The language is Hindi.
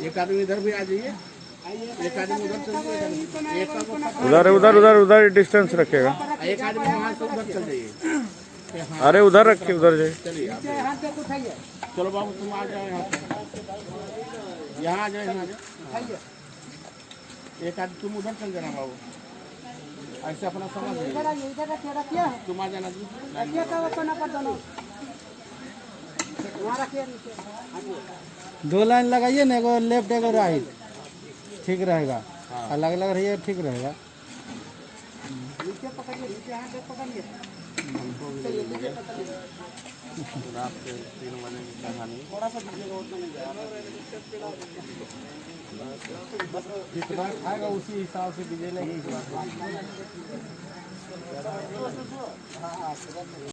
एक आदमी इधर भी आ जाइए, एक आदमी उधर चल जाइए, उधर उधर उधर उधर डिस्टेंस रखेगा। एक आदमी वहाँ से उधर चल जाइए। अरे उधर रखिए, उधर जाइए। चलिए चलो बाबू तुम आ जाओ यहाँ पे, यहाँ आ जाओ, यहाँ आ जाओ। एक आदमी तुम उधर चल जाना बाबू, ऐसे अपना समझ तुम आ जाना। दो लाइन लगाइए ना, एगो लेफ्ट एगो राइट, ठीक रहेगा। अलग अलग रहिए, ठीक रहेगा। रात के 3 बजे की कहानी जितना खाएगा उसी हिसाब से दीजिए, नहीं